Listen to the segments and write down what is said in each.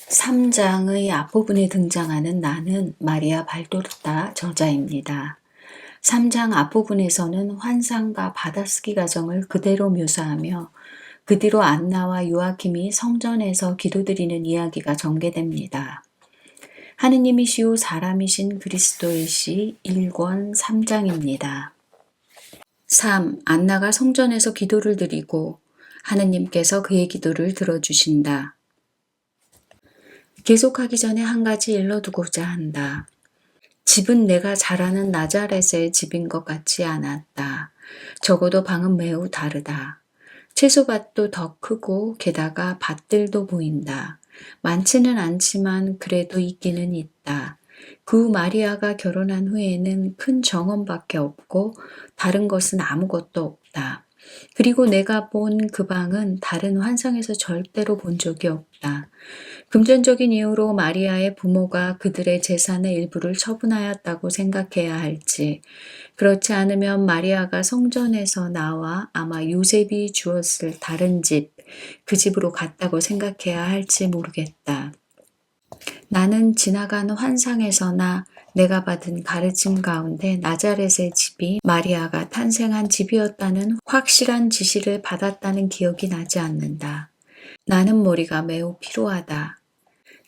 3장의 앞부분에 등장하는 나는 마리아 발도르타 저자입니다. 3장 앞부분에서는 환상과 받아쓰기 과정을 그대로 묘사하며 그 뒤로 안나와 요아킴이 성전에서 기도드리는 이야기가 전개됩니다. 하느님이시오 사람이신 그리스도이시 1권 3장입니다. 3. 안나가 성전에서 기도를 드리고 하느님께서 그의 기도를 들어주신다. 계속하기 전에 한 가지 일러두고자 한다. 집은 내가 잘 아는 나자렛의 집인 것 같지 않았다. 적어도 방은 매우 다르다. 채소밭도 더 크고 게다가 밭들도 보인다. 많지는 않지만 그래도 있기는 있다. 그 후 마리아가 결혼한 후에는 큰 정원밖에 없고 다른 것은 아무것도 없다. 그리고 내가 본 그 방은 다른 환상에서 절대로 본 적이 없다. 금전적인 이유로 마리아의 부모가 그들의 재산의 일부를 처분하였다고 생각해야 할지, 그렇지 않으면 마리아가 성전에서 나와 아마 요셉이 주었을 다른 집, 그 집으로 갔다고 생각해야 할지 모르겠다. 나는 지나간 환상에서나 내가 받은 가르침 가운데 나자렛의 집이 마리아가 탄생한 집이었다는 확실한 지시를 받았다는 기억이 나지 않는다. 나는 머리가 매우 피로하다.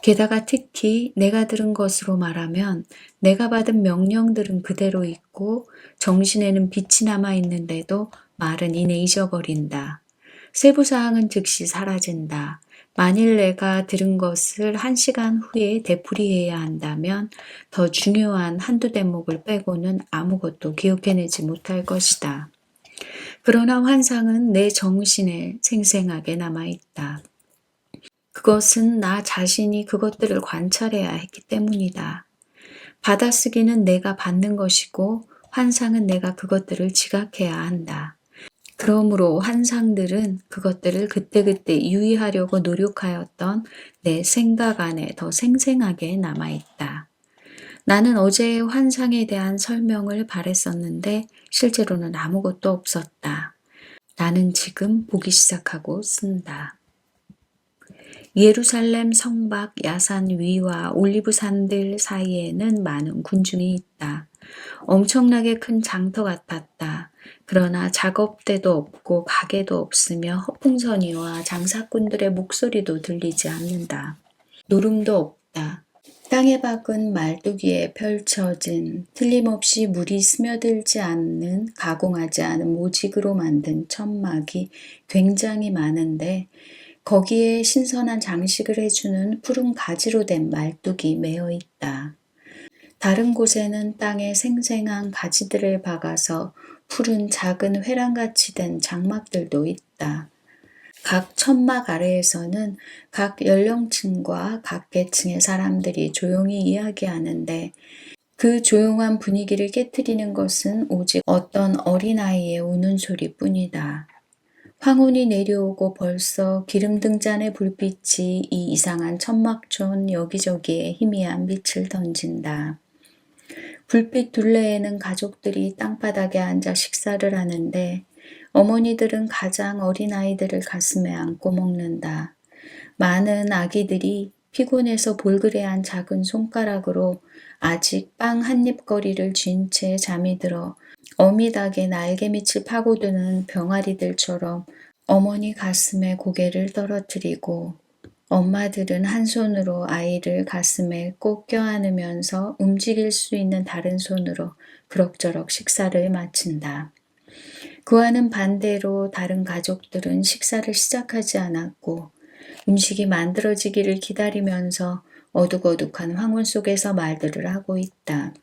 게다가 특히 내가 들은 것으로 말하면 내가 받은 명령들은 그대로 있고 정신에는 빛이 남아 있는데도 말은 이내 잊어버린다. 세부사항은 즉시 사라진다. 만일 내가 들은 것을 1시간 후에 되풀이해야 한다면 더 중요한 한두 대목을 빼고는 아무것도 기억해내지 못할 것이다. 그러나 환상은 내 정신에 생생하게 남아있다. 그것은 나 자신이 그것들을 관찰해야 했기 때문이다. 받아쓰기는 내가 받는 것이고 환상은 내가 그것들을 지각해야 한다. 그러므로 환상들은 그것들을 그때그때 유의하려고 노력하였던 내 생각 안에 더 생생하게 남아있다. 나는 어제의 환상에 대한 설명을 바랬었는데 실제로는 아무것도 없었다. 나는 지금 보기 시작하고 쓴다. 예루살렘 성밖 야산 위와 올리브산들 사이에는 많은 군중이 있다. 엄청나게 큰 장터 같았다. 그러나 작업대도 없고 가게도 없으며 허풍선이와 장사꾼들의 목소리도 들리지 않는다. 노름도 없다. 땅에 박은 말뚝위에 펼쳐진 틀림없이 물이 스며들지 않는 가공하지 않은 모직으로 만든 천막이 굉장히 많은데 거기에 신선한 장식을 해주는 푸른 가지로 된 말뚝이 매어 있다. 다른 곳에는 땅에 생생한 가지들을 박아서 푸른 작은 회랑같이 된 장막들도 있다. 각 천막 아래에서는 각 연령층과 각 계층의 사람들이 조용히 이야기하는데 그 조용한 분위기를 깨트리는 것은 오직 어떤 어린아이의 우는 소리뿐이다. 황혼이 내려오고 벌써 기름등잔의 불빛이 이 이상한 천막촌 여기저기에 희미한 빛을 던진다. 불빛 둘레에는 가족들이 땅바닥에 앉아 식사를 하는데 어머니들은 가장 어린 아이들을 가슴에 안고 먹는다. 많은 아기들이 피곤해서 볼그레한 작은 손가락으로 아직 빵 한 입거리를 쥔 채 잠이 들어 어미닭의 날개밑을 파고드는 병아리들처럼 어머니 가슴에 고개를 떨어뜨리고 엄마들은 한 손으로 아이를 가슴에 꼭 껴안으면서 움직일 수 있는 다른 손으로 그럭저럭 식사를 마친다. 그와는 반대로 다른 가족들은 식사를 시작하지 않았고 음식이 만들어지기를 기다리면서 어둑어둑한 황혼 속에서 말들을 하고 있다.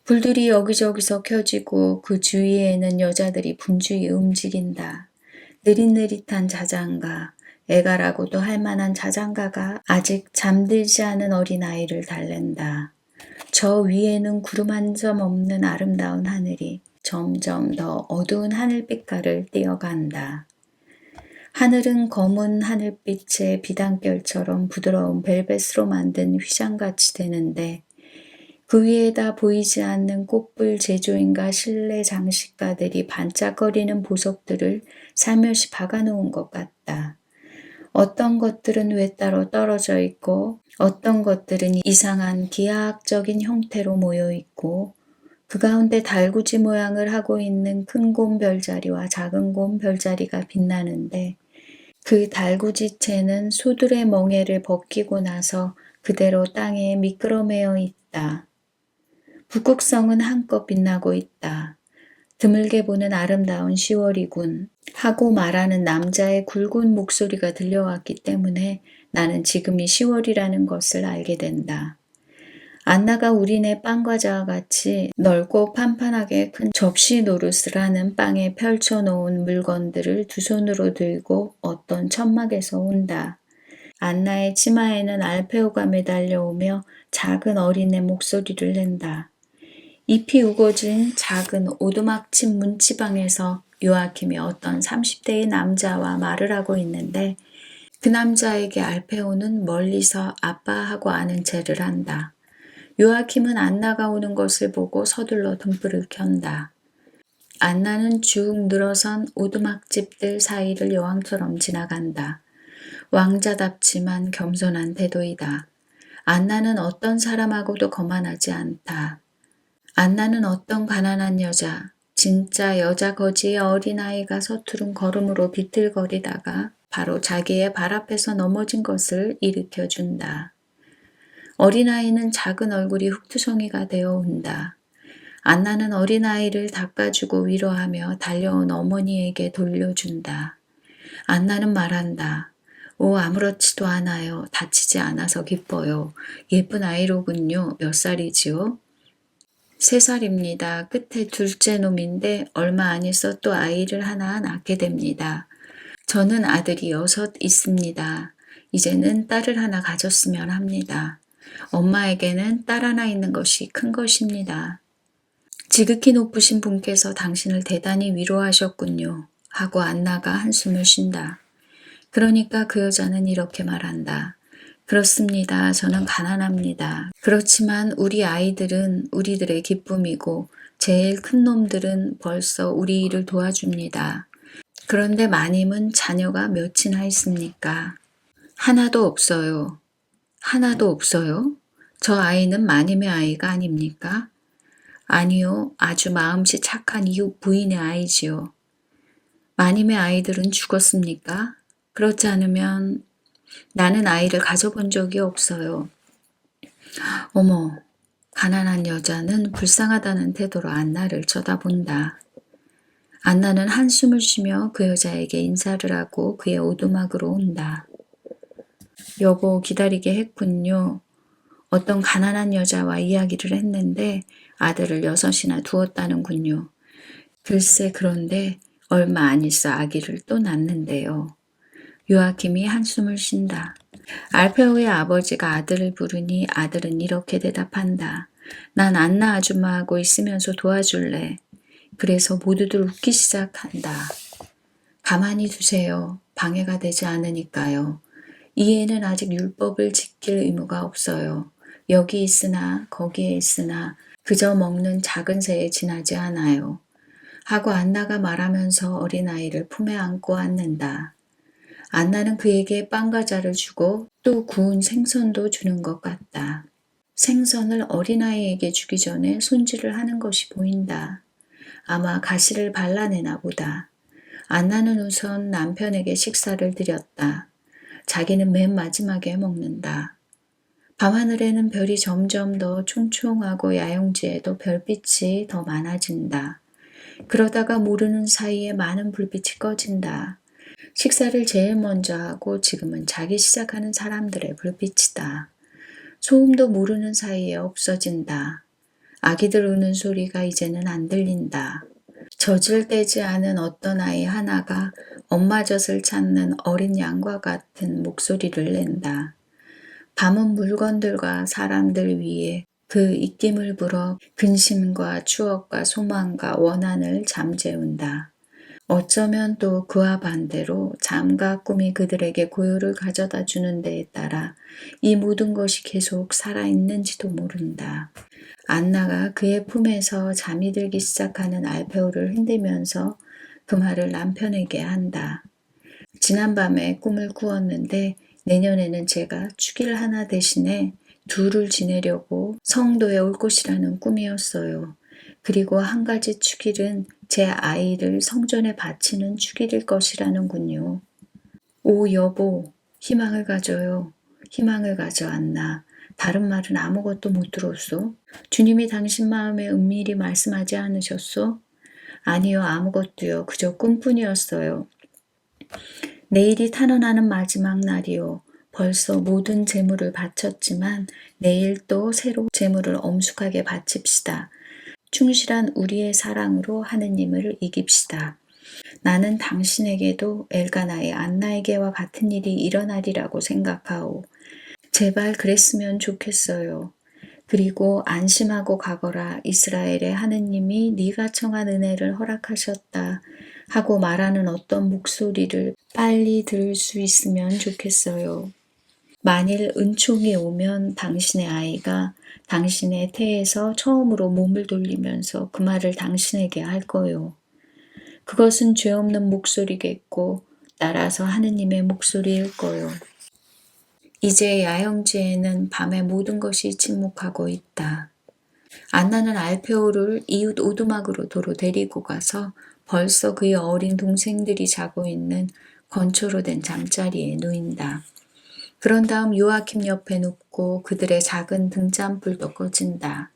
불들이 여기저기서 켜지고 그 주위에는 여자들이 분주히 움직인다. 느릿느릿한 자장가, 애가라고도 할 만한 자장가가 아직 잠들지 않은 어린아이를 달랜다. 저 위에는 구름 한 점 없는 아름다운 하늘이 점점 더 어두운 하늘빛깔을 띄어간다. 하늘은 검은 하늘빛의 비단결처럼 부드러운 벨벳으로 만든 휘장같이 되는데 그 위에다 보이지 않는 꽃불 제조인가 실내 장식가들이 반짝거리는 보석들을 살며시 박아놓은 것 같다. 어떤 것들은 왜 따로 떨어져 있고 어떤 것들은 이상한 기하학적인 형태로 모여 있고 그 가운데 달구지 모양을 하고 있는 큰 곰 별자리와 작은 곰 별자리가 빛나는데 그 달구지체는 수들의 멍에를 벗기고 나서 그대로 땅에 미끄러매어 있다. 북극성은 한껏 빛나고 있다. 드물게 보는 아름다운 10월이군 하고 말하는 남자의 굵은 목소리가 들려왔기 때문에 나는 지금이 10월이라는 것을 알게 된다. 안나가 우리네 빵과자와 같이 넓고 판판하게 큰 접시 노릇을 하는 빵에 펼쳐놓은 물건들을 두 손으로 들고 어떤 천막에서 온다. 안나의 치마에는 알페오가 매달려오며 작은 어린애 목소리를 낸다. 잎이 우거진 작은 오두막집 문지방에서 요아킴이 어떤 30대의 남자와 말을 하고 있는데 그 남자에게 알페오는 멀리서 아빠하고 아는 체를 한다. 요아킴은 안나가 오는 것을 보고 서둘러 등불을 켠다. 안나는 쭉 늘어선 오두막집들 사이를 여왕처럼 지나간다. 왕자답지만 겸손한 태도이다. 안나는 어떤 사람하고도 거만하지 않다. 안나는 어떤 가난한 여자, 진짜 여자 거지의 어린아이가 서투른 걸음으로 비틀거리다가 바로 자기의 발 앞에서 넘어진 것을 일으켜준다. 어린아이는 작은 얼굴이 흙투성이가 되어 온다. 안나는 어린아이를 닦아주고 위로하며 달려온 어머니에게 돌려준다. 안나는 말한다. 오, 아무렇지도 않아요. 다치지 않아서 기뻐요. 예쁜 아이로군요. 몇 살이지요? 3살입니다. 끝에 둘째 놈인데 얼마 안 있어 또 아이를 하나 낳게 됩니다. 저는 아들이 6 있습니다. 이제는 딸을 하나 가졌으면 합니다. 엄마에게는 딸 하나 있는 것이 큰 것입니다. 지극히 높으신 분께서 당신을 대단히 위로하셨군요. 하고 안나가 한숨을 쉰다. 그러니까 그 여자는 이렇게 말한다. 그렇습니다. 저는 가난합니다. 그렇지만 우리 아이들은 우리들의 기쁨이고 제일 큰 놈들은 벌써 우리 일을 도와줍니다. 그런데 마님은 자녀가 몇이나 있습니까? 하나도 없어요. 하나도 없어요? 저 아이는 마님의 아이가 아닙니까? 아니요. 아주 마음씨 착한 이웃 부인의 아이지요. 마님의 아이들은 죽었습니까? 그렇지 않으면 나는 아이를 가져본 적이 없어요. 어머, 가난한 여자는 불쌍하다는 태도로 안나를 쳐다본다. 안나는 한숨을 쉬며 그 여자에게 인사를 하고 그의 오두막으로 온다. 여보, 기다리게 했군요. 어떤 가난한 여자와 이야기를 했는데 아들을 6이나 두었다는군요. 글쎄 그런데 얼마 안 있어 아기를 또 낳는데요. 요아킴이 한숨을 쉰다. 알페오의 아버지가 아들을 부르니 아들은 이렇게 대답한다. 난 안나 아줌마하고 있으면서 도와줄래. 그래서 모두들 웃기 시작한다. 가만히 두세요. 방해가 되지 않으니까요. 이 애는 아직 율법을 지킬 의무가 없어요. 여기 있으나 거기에 있으나 그저 먹는 작은 새에 지나지 않아요. 하고 안나가 말하면서 어린아이를 품에 안고 앉는다. 안나는 그에게 빵과자를 주고 또 구운 생선도 주는 것 같다. 생선을 어린아이에게 주기 전에 손질을 하는 것이 보인다. 아마 가시를 발라내나 보다. 안나는 우선 남편에게 식사를 드렸다. 자기는 맨 마지막에 먹는다. 밤하늘에는 별이 점점 더 총총하고 야영지에도 별빛이 더 많아진다. 그러다가 모르는 사이에 많은 불빛이 꺼진다. 식사를 제일 먼저 하고 지금은 자기 시작하는 사람들의 불빛이다. 소음도 모르는 사이에 없어진다. 아기들 우는 소리가 이제는 안 들린다. 젖을 떼지 않은 어떤 아이 하나가 엄마 젖을 찾는 어린 양과 같은 목소리를 낸다. 밤은 물건들과 사람들 위에 그 입김을 불어 근심과 추억과 소망과 원한을 잠재운다. 어쩌면 또 그와 반대로 잠과 꿈이 그들에게 고요를 가져다 주는 데에 따라 이 모든 것이 계속 살아있는지도 모른다. 안나가 그의 품에서 잠이 들기 시작하는 알페오를 흔들면서 그 말을 남편에게 한다. 지난밤에 꿈을 꾸었는데 내년에는 제가 축일 하나 대신에 둘을 지내려고 성도에 올 것이라는 꿈이었어요. 그리고 한 가지 축일은 제 아이를 성전에 바치는 축일일 것이라는군요. 오 여보, 희망을 가져요. 희망을 가져 안나. 다른 말은 아무것도 못 들었소? 주님이 당신 마음에 은밀히 말씀하지 않으셨소? 아니요, 아무것도요. 그저 꿈뿐이었어요. 내일이 탄원하는 마지막 날이요. 벌써 모든 재물을 바쳤지만 내일 또 새로 재물을 엄숙하게 바칩시다. 충실한 우리의 사랑으로 하느님을 이깁시다. 나는 당신에게도 엘가나의 안나에게와 같은 일이 일어나리라고 생각하오. 제발 그랬으면 좋겠어요. 그리고 안심하고 가거라. 이스라엘의 하느님이 네가 청한 은혜를 허락하셨다 하고 말하는 어떤 목소리를 빨리 들을 수 있으면 좋겠어요. 만일 은총이 오면 당신의 아이가 당신의 태에서 처음으로 몸을 돌리면서 그 말을 당신에게 할 거요. 그것은 죄 없는 목소리겠고 따라서 하느님의 목소리일 거요. 이제 야영지에는 밤에 모든 것이 침묵하고 있다. 안나는 알페오를 이웃 오두막으로 도로 데리고 가서 벌써 그의 어린 동생들이 자고 있는 건초로 된 잠자리에 누인다. 그런 다음 요아킴 옆에 눕고 그들의 작은 등잔불도 꺼진다.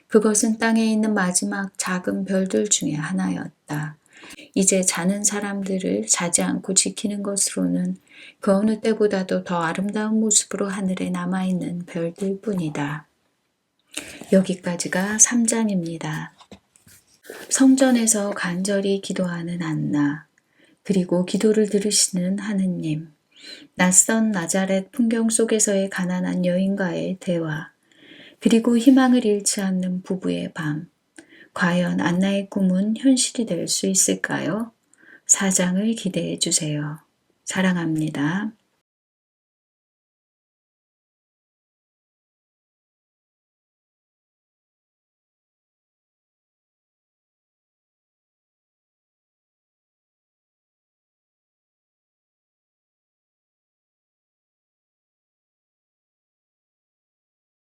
그것은 땅에 있는 마지막 작은 별들 중에 하나였다. 이제 자는 사람들을 자지 않고 지키는 것으로는 그 어느 때보다도 더 아름다운 모습으로 하늘에 남아있는 별들 뿐이다. 여기까지가 3장입니다. 성전에서 간절히 기도하는 안나, 그리고 기도를 들으시는 하느님, 낯선 나자렛 풍경 속에서의 가난한 여인과의 대화, 그리고 희망을 잃지 않는 부부의 밤. 과연 안나의 꿈은 현실이 될 수 있을까요? 4장을 기대해 주세요. 사랑합니다.